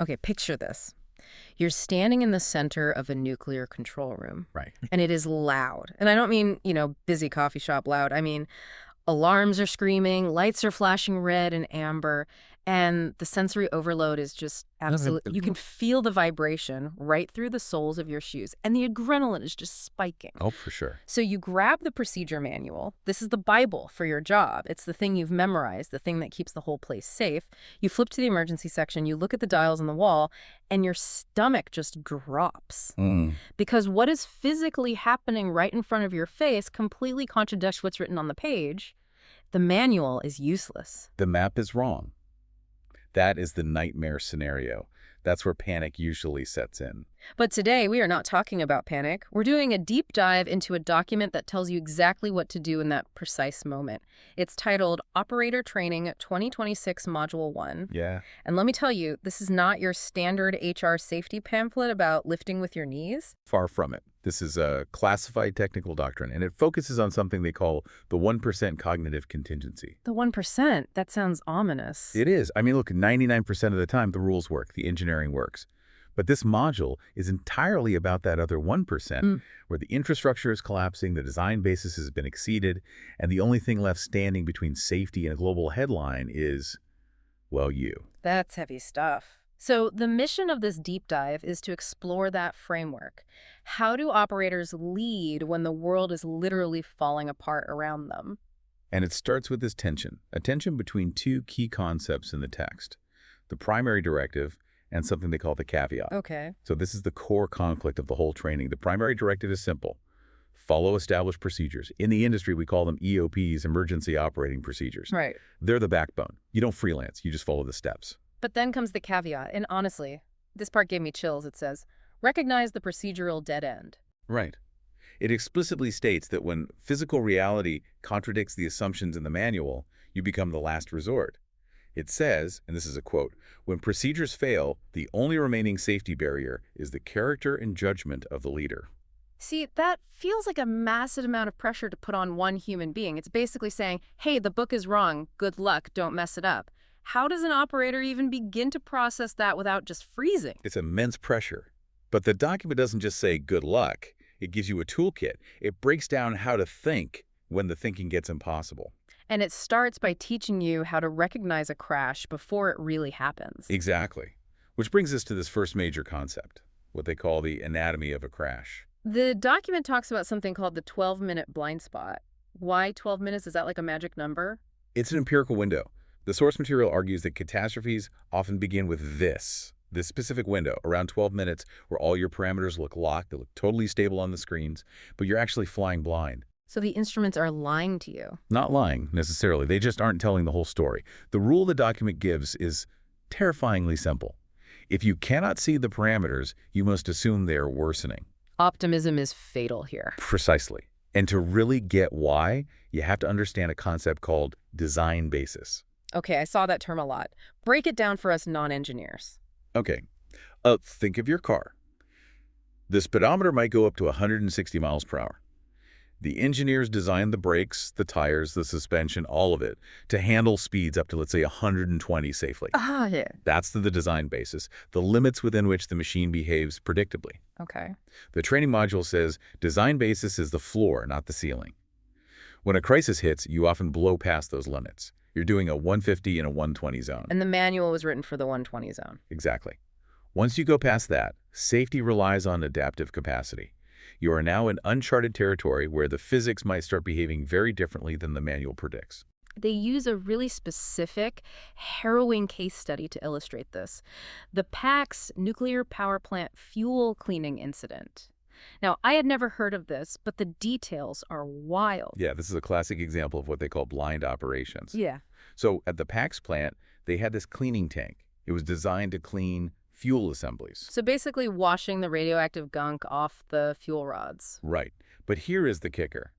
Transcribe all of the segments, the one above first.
Okay, picture this. You're standing in the center of a nuclear control room, Right. and it is loud. And I don't mean, busy coffee shop loud. I mean, alarms are screaming, lights are flashing red and amber, and the sensory overload is just absolute. You can feel the vibration right through the soles of your shoes, and the adrenaline is just spiking. Oh, for sure. So you grab the procedure manual. This is the Bible for your job. It's the thing you've memorized, the thing that keeps the whole place safe. You flip to the emergency section, you look at the dials on the wall, and your stomach just drops. Because what is physically happening right in front of your face completely contradicts what's written on the page. The manual is useless. The map is wrong. That is the nightmare scenario. That's where panic usually sets in. But today, we are not talking about panic. We're doing a deep dive into a document that tells you exactly what to do in that precise moment. It's titled Operator Training 2026 Module 1. Yeah. And let me tell you, this is not your standard HR safety pamphlet about lifting with your knees. Far from it. This is a classified technical doctrine, and it focuses on something they call the 1% cognitive contingency. The 1%? That sounds ominous. It is. I mean, look, 99% of the time the rules work, the engineering works. But this module is entirely about that other 1%, where the infrastructure is collapsing, the design basis has been exceeded, and the only thing left standing between safety and a global headline is, well, you. That's heavy stuff. So the mission of this deep dive is to explore that framework. How do operators lead when the world is literally falling apart around them? And it starts with this tension, a tension between two key concepts in the text, the primary directive and something they call the caveat. Okay. So this is the core conflict of the whole training. The primary directive is simple. Follow established procedures. In the industry, we call them EOPs, emergency operating procedures. Right. They're the backbone. You don't freelance. You just follow the steps. But then comes the caveat, and honestly, this part gave me chills. It says, recognize the procedural dead end. Right. It explicitly states that when physical reality contradicts the assumptions in the manual, you become the last resort. It says, and this is a quote, when procedures fail, the only remaining safety barrier is the character and judgment of the leader. See, that feels like a massive amount of pressure to put on one human being. It's basically saying, hey, the book is wrong. Good luck. Don't mess it up. How does an operator even begin to process that without just freezing? It's immense pressure. But the document doesn't just say good luck. It gives you a toolkit. It breaks down how to think when the thinking gets impossible. And it starts by teaching you how to recognize a crash before it really happens. Exactly. Which brings us to this first major concept, what they call the anatomy of a crash. The document talks about something called the 12-minute blind spot. Why 12 minutes? Is that like a magic number? It's an empirical window. The source material argues that catastrophes often begin with this specific window, around 12 minutes, where all your parameters look locked, they look totally stable on the screens, but you're actually flying blind. So the instruments are lying to you. Not lying, necessarily. They just aren't telling the whole story. The rule the document gives is terrifyingly simple. If you cannot see the parameters, you must assume they are worsening. Optimism is fatal here. Precisely. And to really get why, you have to understand a concept called design basis. Okay, I saw that term a lot. Break it down for us non-engineers. Okay, think of your car. The speedometer might go up to 160 miles per hour. The engineers designed the brakes, the tires, the suspension, all of it, to handle speeds up to, let's say, 120 safely. Yeah. That's the design basis, the limits within which the machine behaves predictably. Okay. The training module says design basis is the floor, not the ceiling. When a crisis hits, you often blow past those limits. You're doing a 150 and a 120 zone. And the manual was written for the 120 zone. Exactly. Once you go past that, safety relies on adaptive capacity. You are now in uncharted territory where the physics might start behaving very differently than the manual predicts. They use a really specific, harrowing case study to illustrate this. The PAX nuclear power plant fuel cleaning incident. Now, I had never heard of this, but the details are wild. Yeah, this is a classic example of what they call blind operations. Yeah. So at the PAX plant, they had this cleaning tank. It was designed to clean fuel assemblies. So basically washing the radioactive gunk off the fuel rods. Right. But here is the kicker.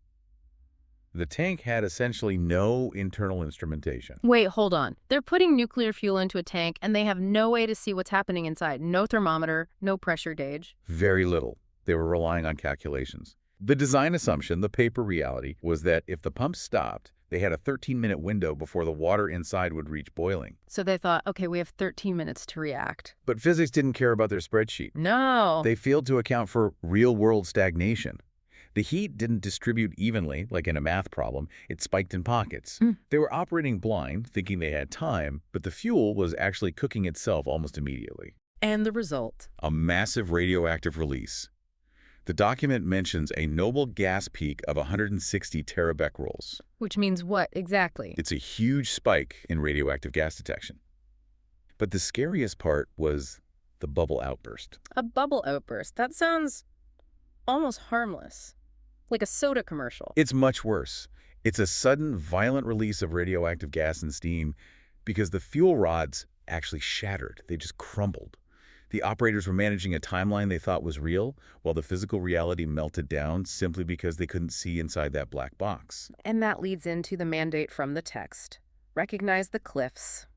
The tank had essentially no internal instrumentation. Wait, hold on. They're putting nuclear fuel into a tank, and they have no way to see what's happening inside. No thermometer, no pressure gauge. Very little. They were relying on calculations. The design assumption, the paper reality, was that if the pump stopped, They had a 13-minute window before the water inside would reach boiling. So they thought, okay, we have 13 minutes to react. But physics didn't care about their spreadsheet. No. They failed to account for real-world stagnation. The heat didn't distribute evenly, like in a math problem. It spiked in pockets. They were operating blind, thinking they had time, but the fuel was actually cooking itself almost immediately. And the result? A massive radioactive release. The document mentions a noble gas peak of 160 terabecquerels. Which means what exactly? It's a huge spike in radioactive gas detection. But the scariest part was the bubble outburst. A bubble outburst. That sounds almost harmless. Like a soda commercial. It's much worse. It's a sudden, violent release of radioactive gas and steam because the fuel rods actually shattered. They just crumbled. The operators were managing a timeline they thought was real, while the physical reality melted down simply because they couldn't see inside that black box. And that leads into the mandate from the text. Recognize the cliffs.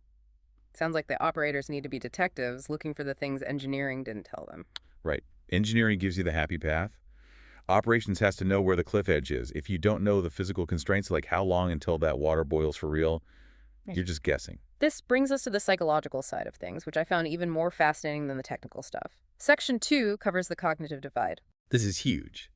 Sounds like the operators need to be detectives looking for the things engineering didn't tell them. Right. Engineering gives you the happy path. Operations has to know where the cliff edge is. If you don't know the physical constraints, like how long until that water boils for real, you're just guessing. This brings us to the psychological side of things, which I found even more fascinating than the technical stuff. Section 2 covers the cognitive divide. This is huge.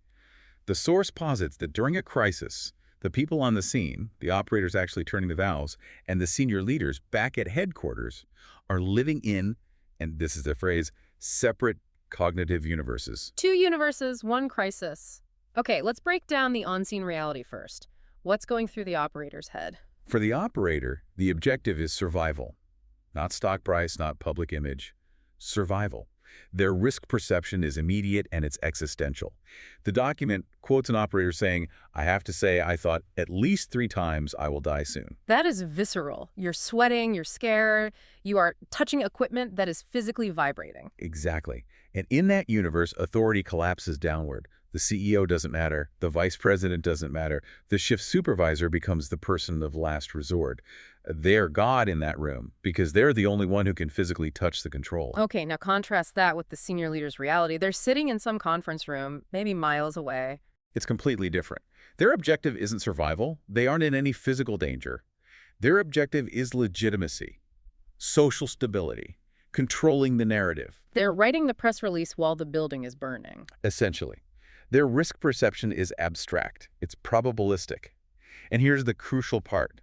The source posits that during a crisis, the people on the scene, the operators actually turning the valves, and the senior leaders back at headquarters are living in, and this is the phrase, separate cognitive universes. 2 universes, 1 crisis. Okay, let's break down the on-scene reality first. What's going through the operator's head? For the operator, the objective is survival. Not stock price, not public image. Survival. Their risk perception is immediate and it's existential. The document quotes an operator saying, "I have to say I thought at least 3 times I will die soon." That is visceral. You're sweating, you're scared, you are touching equipment that is physically vibrating. Exactly. And in that universe, authority collapses downward. The CEO doesn't matter. The vice president doesn't matter. The shift supervisor becomes the person of last resort. They're God in that room because they're the only one who can physically touch the control. Okay, now contrast that with the senior leader's reality. They're sitting in some conference room, maybe miles away. It's completely different. Their objective isn't survival. They aren't in any physical danger. Their objective is legitimacy, social stability, controlling the narrative. They're writing the press release while the building is burning. Essentially. Their risk perception is abstract. It's probabilistic. And here's the crucial part.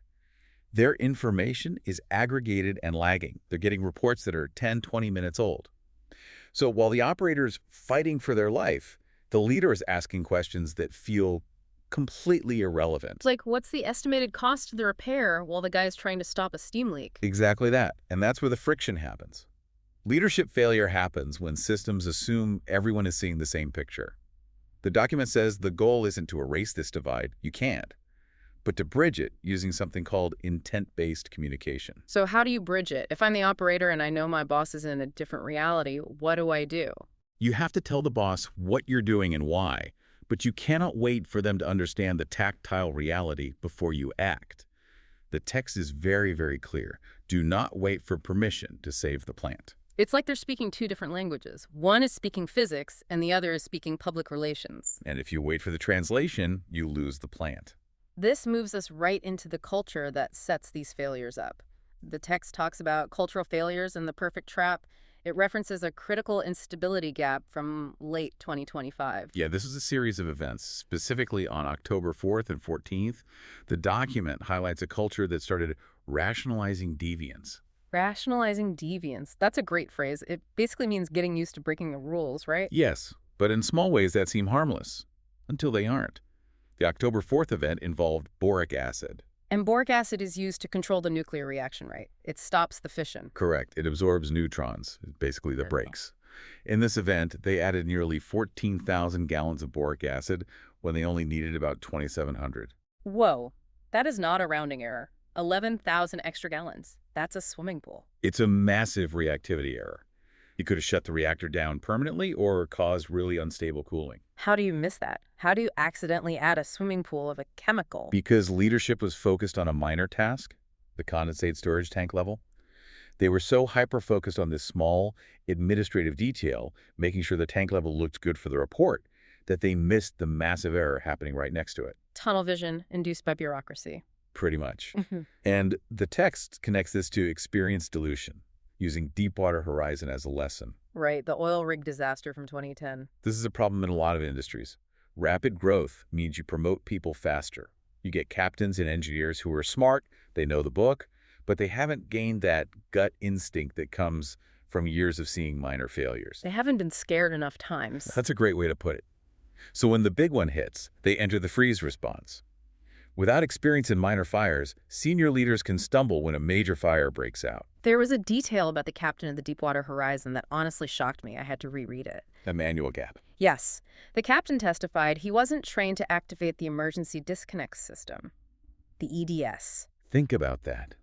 Their information is aggregated and lagging. They're getting reports that are 10, 20 minutes old. So while the operator's fighting for their life, the leader is asking questions that feel completely irrelevant. It's like, what's the estimated cost of the repair while the guy's trying to stop a steam leak? Exactly that. And that's where the friction happens. Leadership failure happens when systems assume everyone is seeing the same picture. The document says the goal isn't to erase this divide. You can't. But to bridge it using something called intent-based communication. So how do you bridge it? If I'm the operator and I know my boss is in a different reality, what do I do? You have to tell the boss what you're doing and why, but you cannot wait for them to understand the tactile reality before you act. The text is very, very clear. Do not wait for permission to save the plant. It's like they're speaking 2 different languages. One is speaking physics, and the other is speaking public relations. And if you wait for the translation, you lose the plant. This moves us right into the culture that sets these failures up. The text talks about cultural failures and the perfect trap. It references a critical instability gap from late 2025. Yeah, this is a series of events. Specifically on October 4th and 14th, the document highlights a culture that started rationalizing deviance. Rationalizing deviance. That's a great phrase. It basically means getting used to breaking the rules, right? Yes, but in small ways that seem harmless, until they aren't. The October 4th event involved boric acid. And boric acid is used to control the nuclear reaction, right? It stops the fission. Correct. It absorbs neutrons, basically the brakes. In this event, they added nearly 14,000 gallons of boric acid when they only needed about 2,700. Whoa, that is not a rounding error. 11,000 extra gallons. That's a swimming pool. It's a massive reactivity error. You could have shut the reactor down permanently or caused really unstable cooling. How do you miss that? How do you accidentally add a swimming pool of a chemical? Because leadership was focused on a minor task, the condensate storage tank level. They were so hyper-focused on this small administrative detail, making sure the tank level looked good for the report, that they missed the massive error happening right next to it. Tunnel vision induced by bureaucracy. Pretty much. Mhm. And the text connects this to experience dilution, using Deepwater Horizon as a lesson. Right, the oil rig disaster from 2010. This is a problem in a lot of industries. Rapid growth means you promote people faster. You get captains and engineers who are smart, they know the book, but they haven't gained that gut instinct that comes from years of seeing minor failures. They haven't been scared enough times. That's a great way to put it. So when the big one hits, they enter the freeze response. Without experience in minor fires, senior leaders can stumble when a major fire breaks out. There was a detail about the captain of the Deepwater Horizon that honestly shocked me. I had to reread it. A manual gap. Yes, the captain testified he wasn't trained to activate the emergency disconnect system, the EDS. Think about that.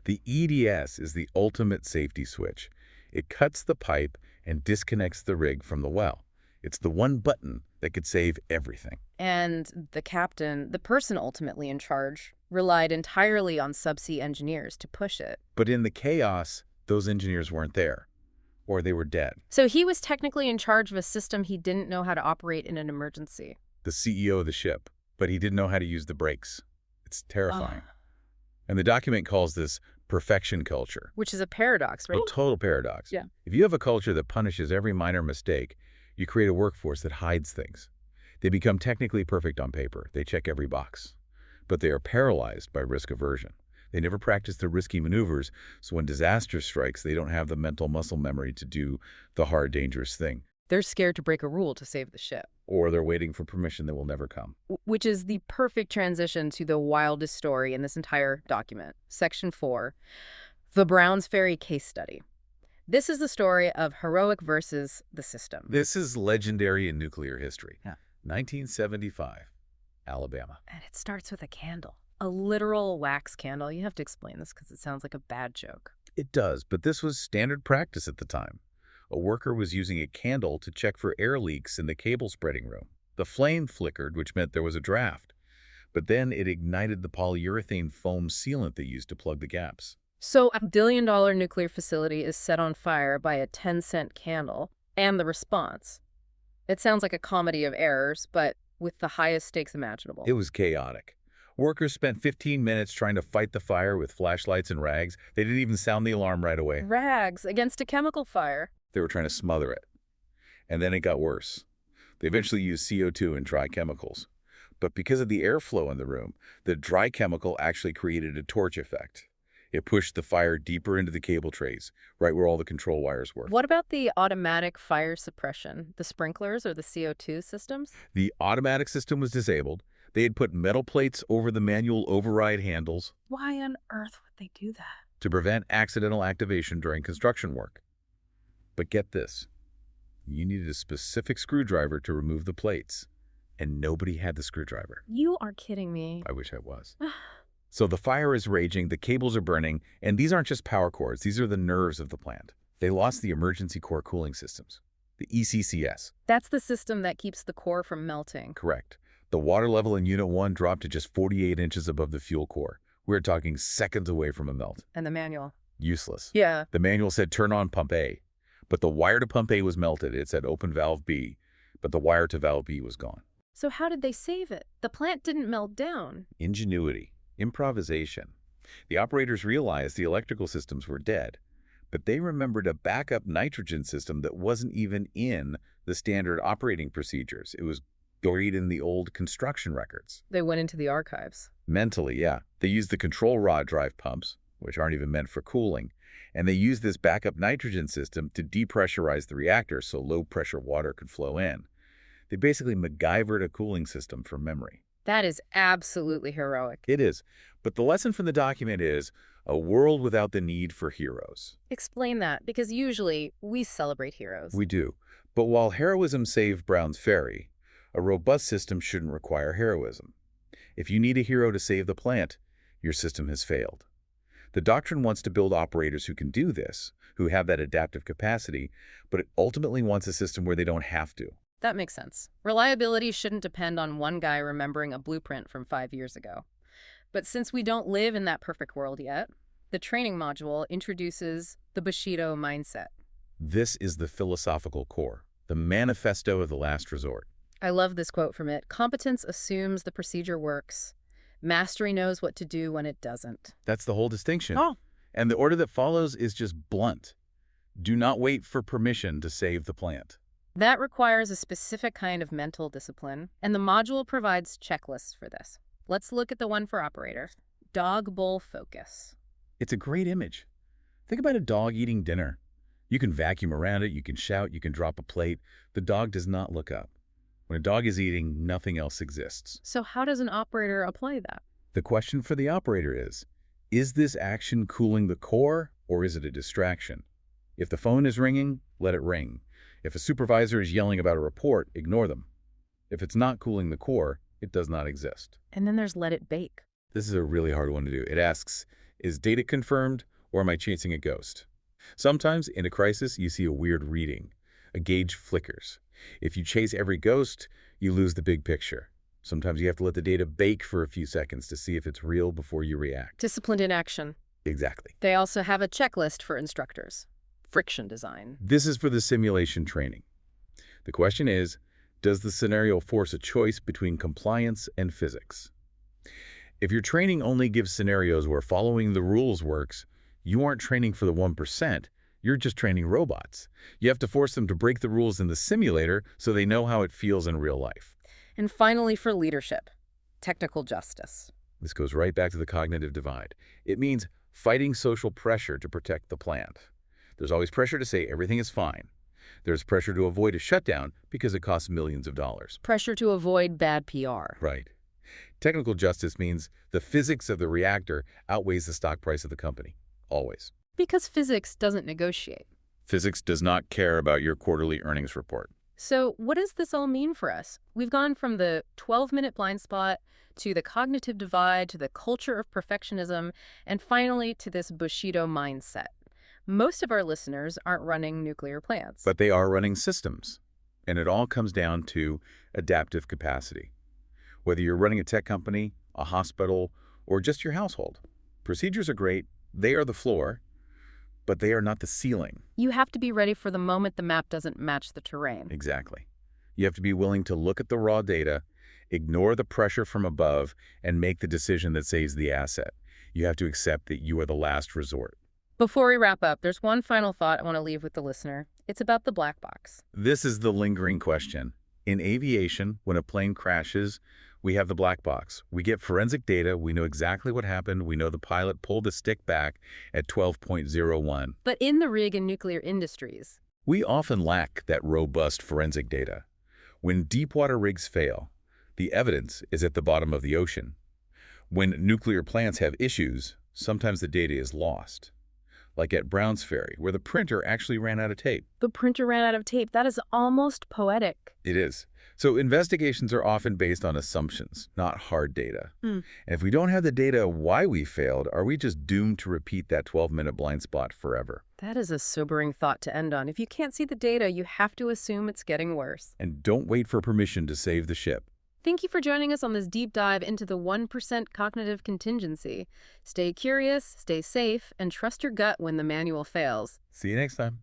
The EDS is the ultimate safety switch. It cuts the pipe and disconnects the rig from the well. It's the one button that could save everything. And the captain, the person ultimately in charge, relied entirely on subsea engineers to push it. But in the chaos, those engineers weren't there, or they were dead. So he was technically in charge of a system he didn't know how to operate in an emergency. The CEO of the ship, but he didn't know how to use the brakes. It's terrifying. And the document calls this perfection culture. Which is a paradox, right? A total paradox. Yeah. If you have a culture that punishes every minor mistake, you create a workforce that hides things. They become technically perfect on paper. They check every box. But they are paralyzed by risk aversion. They never practice the risky maneuvers, so when disaster strikes, they don't have the mental muscle memory to do the hard, dangerous thing. They're scared to break a rule to save the ship. Or they're waiting for permission that will never come. Which is the perfect transition to the wildest story in this entire document. Section 4, the Browns Ferry case study. This is the story of heroic versus the system. This is legendary in nuclear history. 1975, Alabama. And it starts with a candle. A literal wax candle. You have to explain this because it sounds like a bad joke. It does, but this was standard practice at the time. A worker was using a candle to check for air leaks in the cable spreading room. The flame flickered, which meant there was a draft. But then it ignited the polyurethane foam sealant they used to plug the gaps. So a billion-dollar nuclear facility is set on fire by a 10-cent candle, and the response. It sounds like a comedy of errors, but with the highest stakes imaginable. It was chaotic. Workers spent 15 minutes trying to fight the fire with flashlights and rags. They didn't even sound the alarm right away. Rags against a chemical fire. They were trying to smother it. And then it got worse. They eventually used CO2 and dry chemicals. But because of the airflow in the room, the dry chemical actually created a torch effect. It pushed the fire deeper into the cable trays, right where all the control wires were. What about the automatic fire suppression, the sprinklers or the CO2 systems? The automatic system was disabled. They had put metal plates over the manual override handles. Why on earth would they do that? To prevent accidental activation during construction work. But get this. You needed a specific screwdriver to remove the plates, and nobody had the screwdriver. You are kidding me. I wish I was. So the fire is raging, the cables are burning, and these aren't just power cords, these are the nerves of the plant. They lost the emergency core cooling systems, the ECCS. That's the system that keeps the core from melting. Correct. The water level in Unit 1 dropped to just 48 inches above the fuel core. We're talking seconds away from a melt. And the manual? Useless. Yeah. The manual said turn on pump A, but the wire to pump A was melted. It said open valve B, but the wire to valve B was gone. So how did they save it? The plant didn't melt down. Ingenuity. Improvisation. The operators realized the electrical systems were dead, but they remembered a backup nitrogen system that wasn't even in the standard operating procedures. It was buried in the old construction records. They went into the archives. Mentally, yeah. They used the control rod drive pumps, which aren't even meant for cooling, and they used this backup nitrogen system to depressurize the reactor so low-pressure water could flow in. They basically MacGyvered a cooling system from memory. That is absolutely heroic. It is. But the lesson from the document is a world without the need for heroes. Explain that, because usually we celebrate heroes. We do. But while heroism saved Browns Ferry, a robust system shouldn't require heroism. If you need a hero to save the plant, your system has failed. The doctrine wants to build operators who can do this, who have that adaptive capacity, but it ultimately wants a system where they don't have to. That makes sense. Reliability shouldn't depend on one guy remembering a blueprint from 5 years ago. But since we don't live in that perfect world yet, the training module introduces the Bushido mindset. This is the philosophical core, the manifesto of the last resort. I love this quote from it. Competence assumes the procedure works. Mastery knows what to do when it doesn't. That's the whole distinction. Oh. And the order that follows is just blunt. Do not wait for permission to save the plant. That requires a specific kind of mental discipline, and the module provides checklists for this. Let's look at the one for operator. Dog bowl focus. It's a great image. Think about a dog eating dinner. You can vacuum around it, you can shout, you can drop a plate. The dog does not look up. When a dog is eating, nothing else exists. So how does an operator apply that? The question for the operator is this action cooling the core or is it a distraction? If the phone is ringing, let it ring. If a supervisor is yelling about a report, ignore them. If it's not cooling the core, it does not exist. And then there's let it bake. This is a really hard one to do. It asks, is data confirmed or am I chasing a ghost? Sometimes in a crisis, you see a weird reading. A gauge flickers. If you chase every ghost, you lose the big picture. Sometimes you have to let the data bake for a few seconds to see if it's real before you react. Disciplined in action. Exactly. They also have a checklist for instructors. Friction design. This is for the simulation training. The question is, does the scenario force a choice between compliance and physics? If your training only gives scenarios where following the rules works, you aren't training for the 1%. You're just training robots. You have to force them to break the rules in the simulator so they know how it feels in real life. And finally, for leadership, technical justice. This goes right back to the cognitive divide. It means fighting social pressure to protect the plant. There's always pressure to say everything is fine. There's pressure to avoid a shutdown because it costs millions of dollars. Pressure to avoid bad PR. Right. Technical justice means the physics of the reactor outweighs the stock price of the company. Always. Because physics doesn't negotiate. Physics does not care about your quarterly earnings report. So what does this all mean for us? We've gone from the 12-minute blind spot to the cognitive divide to the culture of perfectionism and finally to this Bushido mindset. Most of our listeners aren't running nuclear plants. But they are running systems. And it all comes down to adaptive capacity. Whether you're running a tech company, a hospital, or just your household, procedures are great. They are the floor, but they are not the ceiling. You have to be ready for the moment the map doesn't match the terrain. Exactly. You have to be willing to look at the raw data, ignore the pressure from above, and make the decision that saves the asset. You have to accept that you are the last resort. Before we wrap up, there's one final thought I want to leave with the listener. It's about the black box. This is the lingering question. In aviation, when a plane crashes, we have the black box. We get forensic data. We know exactly what happened. We know the pilot pulled the stick back at 12.01. But in the rig and nuclear industries, we often lack that robust forensic data. When deepwater rigs fail, the evidence is at the bottom of the ocean. When nuclear plants have issues, sometimes the data is lost. Like at Browns Ferry, where the printer actually ran out of tape. The printer ran out of tape. That is almost poetic. It is. So investigations are often based on assumptions, not hard data. And if we don't have the data why we failed, are we just doomed to repeat that 12-minute blind spot forever? That is a sobering thought to end on. If you can't see the data, you have to assume it's getting worse. And don't wait for permission to save the ship. Thank you for joining us on this deep dive into the 1% cognitive contingency. Stay curious, stay safe, and trust your gut when the manual fails. See you next time.